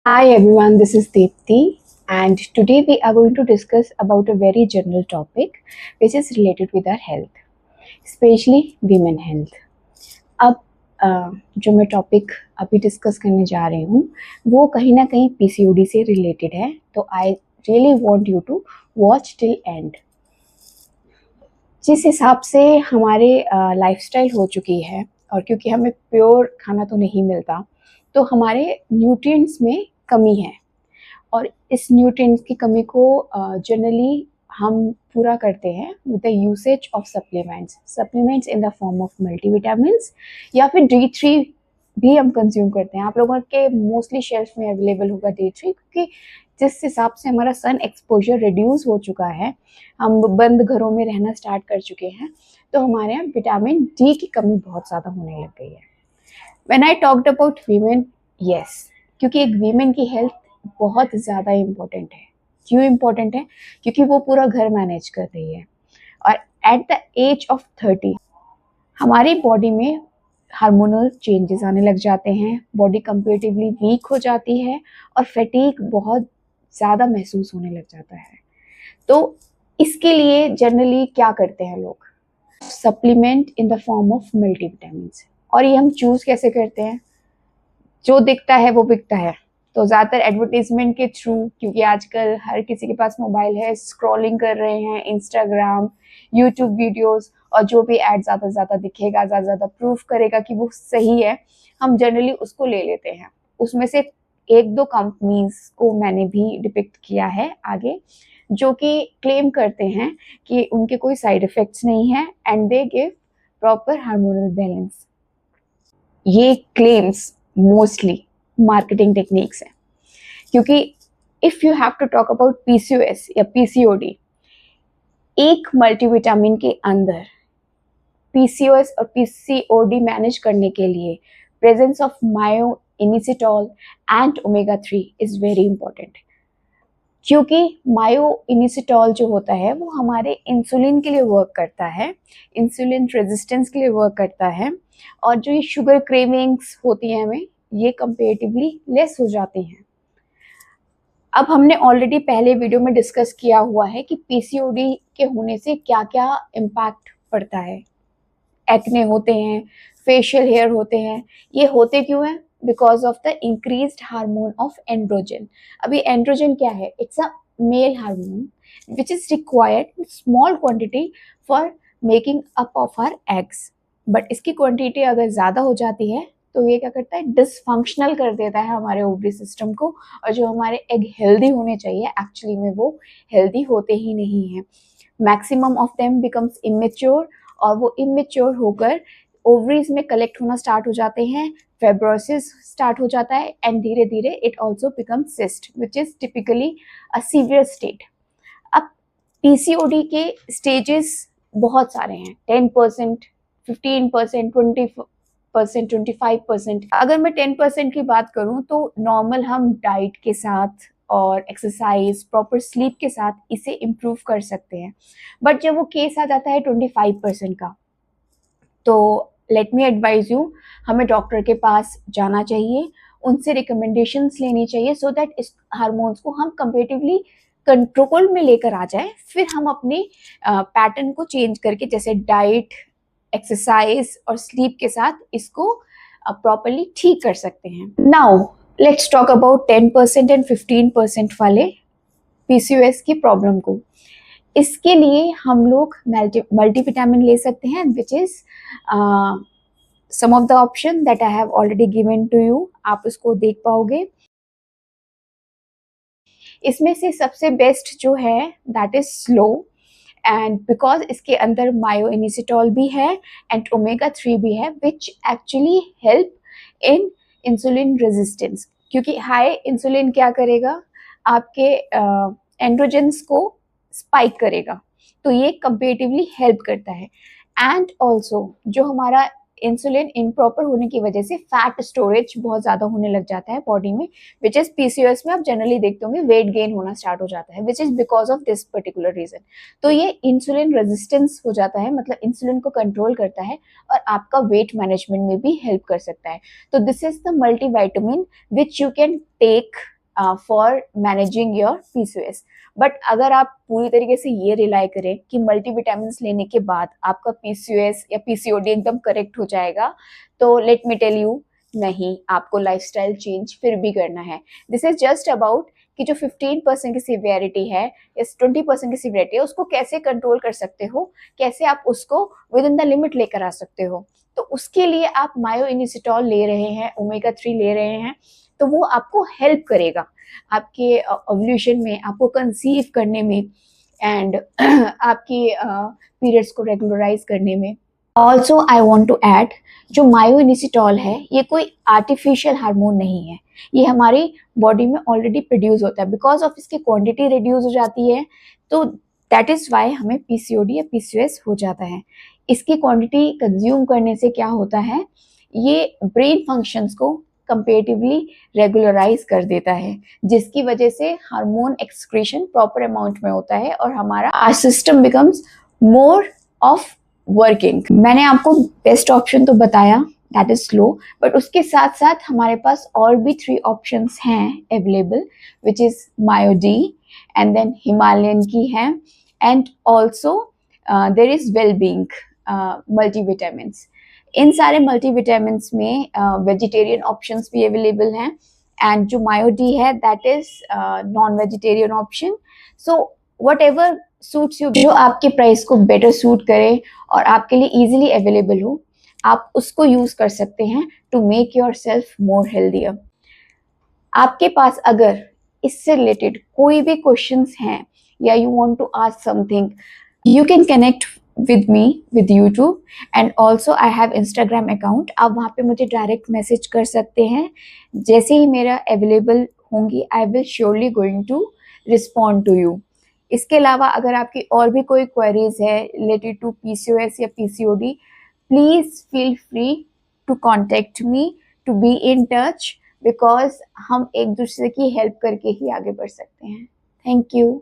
Hi everyone, this is Deepthi, and today we are going to discuss about a very general topic which is related with our health, especially women health. अब जो मैं topic अभी discuss करने जा रही हूँ वो कहीं ना कहीं पीसीओडी से रिलेटेड है, तो I really want you to watch till end. जिस हिसाब से हमारे लाइफस्टाइल हो चुकी है और क्योंकि हमें प्योर खाना तो नहीं मिलता, तो हमारे न्यूट्रिएंट्स में कमी है और इस न्यूट्रिएंट्स की कमी को जनरली हम पूरा करते हैं with the usage of supplements in the form of multivitamins या फिर D3 भी हम कंज्यूम करते हैं। आप लोगों के मोस्टली शेल्फ में अवेलेबल होगा D3, क्योंकि जिस हिसाब से हमारा सन एक्सपोजर रिड्यूस हो चुका है, हम बंद घरों में रहना स्टार्ट कर चुके हैं, तो हमारे यहाँ विटामिन डी की कमी बहुत ज़्यादा होने लग गई है। When I talked about women, yes, क्योंकि एक वीमेन की हेल्थ बहुत ज़्यादा इम्पोर्टेंट है। क्यों इम्पोर्टेंट है? क्योंकि वो पूरा घर मैनेज कर रही है और एट द एज ऑफ 30 हमारी बॉडी में हार्मोनल चेंजेस आने लग जाते हैं, बॉडी कंपेरेटिवली वीक हो जाती है और फैटीग बहुत ज़्यादा महसूस होने लग जाता है। तो इसके लिए जनरली क्या करते हैं लोग? Supplement in the form of multivitamins. और ये हम चूज़ कैसे करते हैं? जो दिखता है वो बिकता है, तो ज़्यादातर एडवर्टीजमेंट के थ्रू, क्योंकि आजकल हर किसी के पास मोबाइल है, स्क्रॉलिंग कर रहे हैं इंस्टाग्राम, यूट्यूब वीडियोस, और जो भी ऐड ज़्यादा से ज़्यादा दिखेगा, ज़्यादा से ज़्यादा प्रूफ करेगा कि वो सही है, हम जनरली उसको ले लेते हैं। उसमें से एक दो कंपनीज को मैंने भी डिपिक्ट किया है आगे, जो कि क्लेम करते हैं कि उनके कोई साइड इफ़ेक्ट्स नहीं है and they give proper hormonal balance. ये क्लेम्स मोस्टली मार्केटिंग टेक्निक्स हैं, क्योंकि if you have to talk about PCOS या पीसीओडी, एक मल्टीविटामिन के अंदर पीसीओएस और पीसीओडी मैनेज करने के लिए presence of myo inositol and omega 3 is very important. क्योंकि मायो इनिसिटॉल जो होता है वो हमारे इंसुलिन के लिए वर्क करता है, इंसुलिन रेजिस्टेंस के लिए वर्क करता है, और जो ये शुगर क्रेविंग्स होती हैं हमें, ये कंपेरेटिवली लेस हो जाती हैं। अब हमने ऑलरेडी पहले वीडियो में डिस्कस किया हुआ है कि पीसीओडी के होने से क्या क्या इम्पैक्ट पड़ता है। एक्ने होते हैं, फेशियल हेयर होते हैं। ये होते क्यों हैं? Because of the increased hormone of androgen. अभी एंड्रोजन क्या है? It's a male hormone which is required in small quantity for making up of our eggs, but इसकी क्वांटिटी अगर ज़्यादा हो जाती है तो ये क्या करता है? डिसफंक्शनल कर देता है हमारे ओवरी सिस्टम को, और जो हमारे एग हेल्दी होने चाहिए एक्चुअली में वो हेल्दी होते ही नहीं हैं। Maximum of them becomes immature, और वो इमेच्योर होकर ओवरीज में कलेक्ट होना स्टार्ट हो जाते हैं, फेब्रोसिस स्टार्ट हो जाता है, एंड धीरे धीरे it also becomes cyst which is typically a severe state. अब पीसीओडी के स्टेजेस बहुत सारे हैं, 10%, 15%, 20%, 25%। अगर मैं 10% की बात करूं तो नॉर्मल हम डाइट के साथ और एक्सरसाइज, प्रॉपर स्लीप के साथ इसे इम्प्रूव कर सकते हैं। बट जब वो केस आ जाता है 25% का, तो लेट मी एडवाइज यू, हमें डॉक्टर के पास जाना चाहिए, उनसे रिकमेंडेशंस लेनी चाहिए, सो दैट इस हार्मोन्स को हम कंपेरेटिवली कंट्रोल में लेकर आ जाए। फिर हम अपने पैटर्न को चेंज करके, जैसे डाइट, एक्सरसाइज और स्लीप के साथ इसको प्रॉपरली ठीक कर सकते हैं। Now let's talk about 10% and 15% वाले पीसीओएस की प्रॉब्लम को। इसके लिए हम लोग मल्टीविटामिन ले सकते हैं, which is some of the option that I have already given to you, आप उसको देख पाओगे। इसमें से सबसे बेस्ट जो है that is slow, and because इसके अंदर मायो इनिसिटॉल भी है एंड ओमेगा 3 भी है, which actually help in insulin resistance. क्योंकि हाई इंसुलिन क्या करेगा? आपके एंड्रोजेंस को स्पाइक करेगा, तो ये कंपेरेटिवली हेल्प करता है। एंड ऑल्सो जो हमारा इंसुलिन इम्प्रॉपर होने की वजह से फैट स्टोरेज बहुत ज़्यादा होने लग जाता है बॉडी में, विच इज़ पीसीओएस में आप जनरली देखते होंगे वेट गेन होना स्टार्ट हो जाता है, which is because of this particular reason. तो ये इंसुलिन रेजिस्टेंस हो जाता है, मतलब इंसुलिन को कंट्रोल करता है और आपका वेट मैनेजमेंट में भी हेल्प कर सकता है। तो this is the multivitamin which you can take for managing your PCOS। But अगर आप पूरी तरीके से ये रिलाई करें कि मल्टीविटामिन लेने के बाद आपका PCOS या PCOD एकदम करेक्ट हो जाएगा, तो लेट मी टेल यू, नहीं, आपको लाइफस्टाइल चेंज फिर भी करना है। दिस इज जस्ट अबाउट कि जो 15% की सिवियरिटी है या 20% की सिवियरिटी है, उसको कैसे कंट्रोल कर सकते हो, कैसे आप उसको विद इन द लिमिट लेकर आ सकते हो। तो उसके लिए आप मायोइनिसिटॉल ले रहे हैं, ओमेगा 3 ले रहे हैं, तो वो आपको हेल्प करेगा आपके ओव्यूलेशन में, आपको कंसीव करने में, एंड आपकी पीरियड्स को रेगुलराइज करने में। Also I want to add, जो मायोइनिसिटॉल है ये कोई आर्टिफिशियल हार्मोन नहीं है, ये हमारी बॉडी में ऑलरेडी प्रोड्यूस होता है। बिकॉज ऑफ इसकी क्वांटिटी रिड्यूस हो जाती है, तो दैट इज़ वाई हमें PCOD या PCOS हो जाता है। इसकी क्वांटिटी कंज्यूम करने से क्या होता है, ये ब्रेन फंक्शंस को कंपेरेटिवली रेगुलराइज कर देता है, जिसकी वजह से हार्मोन एक्सक्रीशन प्रॉपर अमाउंट में होता है और हमारा system becomes more of working. मैंने आपको बेस्ट ऑप्शन तो बताया, दैट इज स्लो, बट उसके साथ साथ हमारे पास और भी 3 ऑप्शंस हैं अवेलेबल, विच इज मायोडी, एंड देन हिमालयन की है, and also there is wellbeing multivitamin. इन सारे मल्टीविटामिन में वेजिटेरियन ऑप्शंस भी अवेलेबल हैं, एंड जो मायोडी है that is non vegetarian option. So whatever suits you, जो आपके प्राइस को बेटर सूट करे और आपके लिए इजीली अवेलेबल हो, आप उसको यूज कर सकते हैं to make yourself more healthier. आपके पास अगर इससे रिलेटेड कोई भी क्वेश्चंस हैं या you want to ask something, you can connect with me with YouTube, and also I have Instagram account। आप वहाँ पे मुझे डायरेक्ट मैसेज कर सकते हैं। जैसे ही मेरा अवेलेबल होंगी, I will surely going to respond to you. इसके अलावा अगर आपकी और भी कोई क्वेरीज है रिलेटेड टू PCOS या PCOD, please feel free to contact me, to be in touch, because हम एक दूसरे की हेल्प करके ही आगे बढ़ सकते हैं। Thank you.